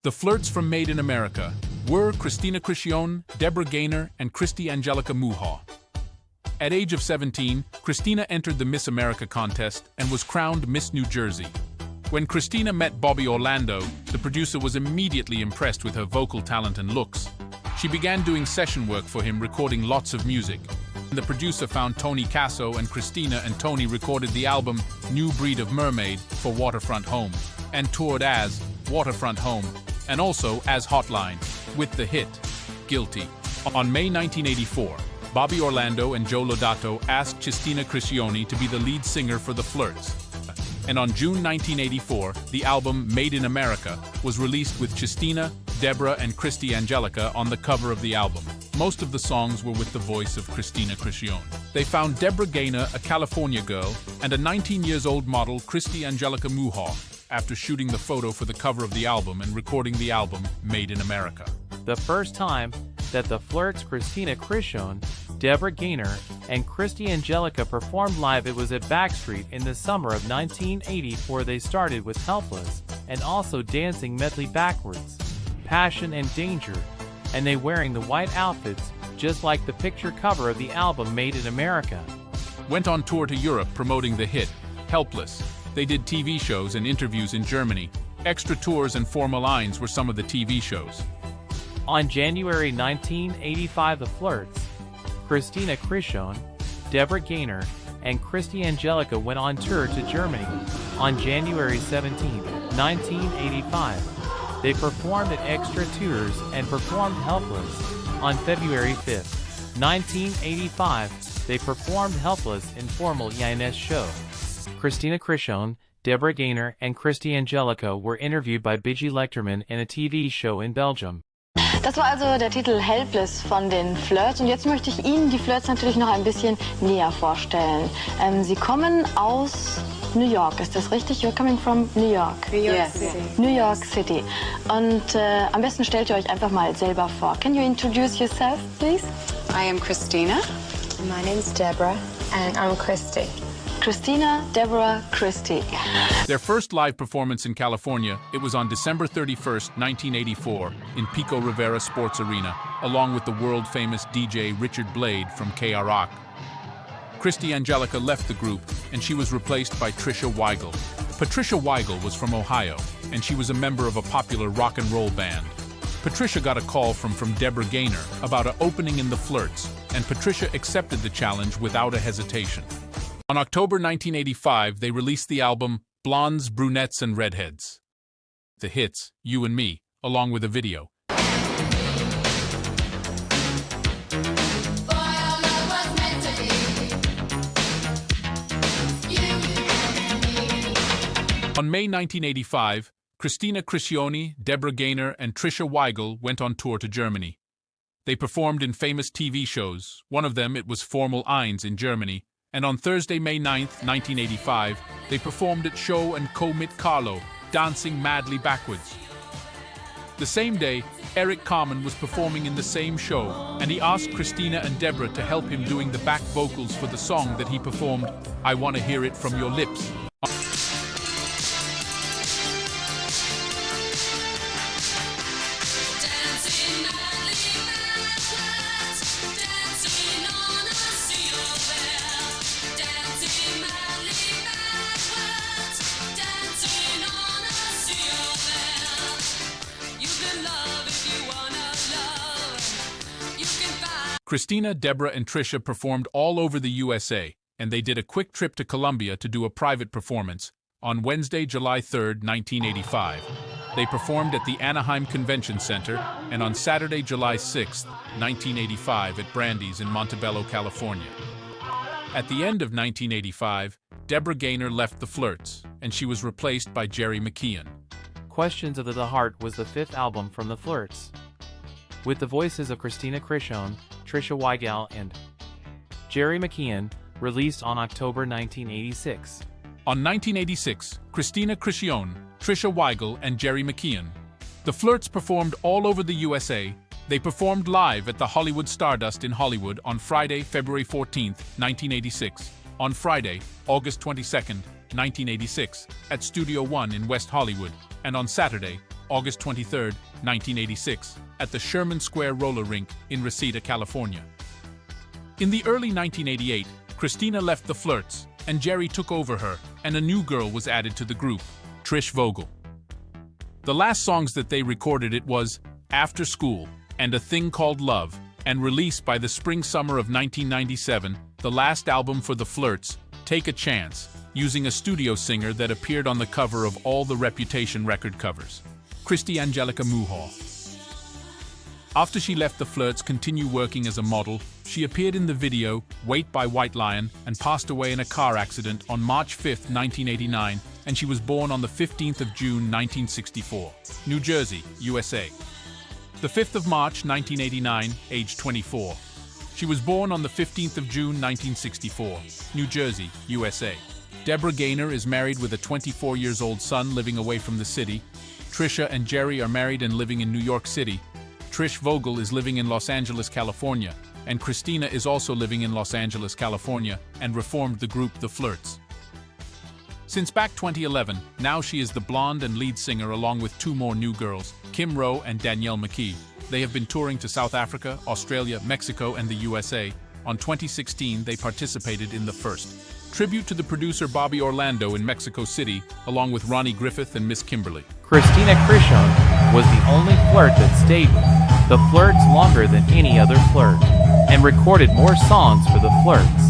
The Flirts from Made in America were Christina Cricione, Deborah Gaynor, and Christy Angelica Muha. At age of 17, Christina entered the Miss America contest and was crowned Miss New Jersey. When Christina met Bobby Orlando, the producer was immediately impressed with her vocal talent and looks. She began doing session work for him, recording lots of music. The producer found Tony Casso, and Christina and Tony recorded the album New Breed of Mermaid for Waterfront Home, and toured as Waterfront Home, and also as Hotline, with the hit Guilty. On May 1984, Bobby Orlando and Joe Lodato asked Christina Cricione to be the lead singer for The Flirts. And on June 1984, the album Made in America was released with Christina, Deborah, and Christy Angelica on the cover of the album. Most of the songs were with the voice of Christina Cricione. They found Deborah Gaynor, a California girl, and a 19-year-old model, Christy Angelica Muha, after shooting the photo for the cover of the album and recording the album Made in America. The first time that The Flirts' Christina Cricione, Deborah Gaynor, and Christy Angelica performed live, it was at Backstreet in the summer of 1984. They started with Helpless and also dancing medley backwards, Passion and Danger, and they wearing the white outfits just like the picture cover of the album Made in America. Went on tour to Europe promoting the hit Helpless. They did TV shows and interviews in Germany. Extra tours and Formula Lines were some of the TV shows. On January 1985, The Flirts, Christina Cricione, Deborah Gaynor, and Christy Angelica went on tour to Germany. On January 17, 1985, they performed at Extra Tours and performed Helpless. On February 5, 1985, they performed Helpless in Formel 1 show. Christina Cricione, Deborah Gaynor, and Christy Angelica were interviewed by Biggie Lechterman in a TV show in Belgium. Das war also der Titel Helpless von den Flirts, und jetzt möchte ich Ihnen die Flirts natürlich noch ein bisschen näher vorstellen. Sie kommen aus New York, ist das richtig? You're coming from New York. New York City. New York City. Und am besten stellt ihr euch einfach mal selber vor. Can you introduce yourself, please? I am Christina. My name's Deborah, and I'm Christy. Christina, Deborah, Christy. Their first live performance in California, it was on December 31st, 1984, in Pico Rivera Sports Arena, along with the world-famous DJ Richard Blade from KROC. Christy Angelica left the group, and she was replaced by Trisha Weigel. Patricia Weigel was from Ohio, and she was a member of a popular rock and roll band. Patricia got a call from Deborah Gaynor about an opening in The Flirts, and Patricia accepted the challenge without a hesitation. On October 1985, they released the album Blondes, Brunettes, and Redheads. The hits, You and Me, along with a video. On May 1985, Christina Cricione, Deborah Gaynor, and Trisha Weigel went on tour to Germany. They performed in famous TV shows. One of them, it was Formel 1 in Germany. And on Thursday, May 9th, 1985, they performed at Show and Co mit Carlo, dancing madly backwards. The same day, Eric Carmen was performing in the same show, and he asked Christina and Deborah to help him doing the back vocals for the song that he performed, I Wanna Hear It From Your Lips. Christina, Deborah, and Trisha performed all over the USA, and they did a quick trip to Colombia to do a private performance. On Wednesday, July 3, 1985, they performed at the Anaheim Convention Center, and on Saturday, July 6, 1985, at Brandy's in Montebello, California. At the end of 1985, Deborah Gaynor left The Flirts, and she was replaced by Jerry McKeon. Questions of the Heart was the fifth album from The Flirts, with the voices of Christina Cricione, Trisha Weigel, and Jerry McKeon, released on October 1986. On 1986, Christina Cricione, Trisha Weigel, and Jerry McKeon. The Flirts performed all over the USA. They performed live at the Hollywood Stardust in Hollywood on Friday, February 14, 1986, on Friday, August 22, 1986, at Studio One in West Hollywood, and on Saturday, August 23, 1986, at the Sherman Square roller rink in Reseda, California. In the early 1988, Christina left the Flirts, and Jerry took over her, and a new girl was added to the group, Trish Vogel. The last songs that they recorded it was After School and A Thing Called Love, and released by the spring-summer of 1997, the last album for the Flirts, Take a Chance, using a studio singer that appeared on the cover of all the Reputation record covers, Christy Angelica Muha. After she left the Flirts, continued working as a model, she appeared in the video Wait by White Lion and passed away in a car accident on March 5, 1989, and she was born on the 15th of June 1964, New Jersey, USA. The 5th of March 1989, age 24. She was born on the 15th of June 1964, New Jersey, USA. Deborah Gaynor is married with a 24-year-old son living away from the city. Trisha and Jerry are married and living in New York City. Trish Vogel is living in Los Angeles, California, and Christina is also living in Los Angeles, California, and reformed the group The Flirts. Since back 2011, now she is the blonde and lead singer along with two more new girls, Kim Rowe and Danielle McKee. They have been touring to South Africa, Australia, Mexico, and the USA. On 2016, they participated in the first tribute to the producer Bobby Orlando in Mexico City, along with Ronnie Griffith and Miss Kimberly. Christina Krishon was the only Flirt that stayed with the Flirts longer than any other Flirt, and recorded more songs for the Flirts.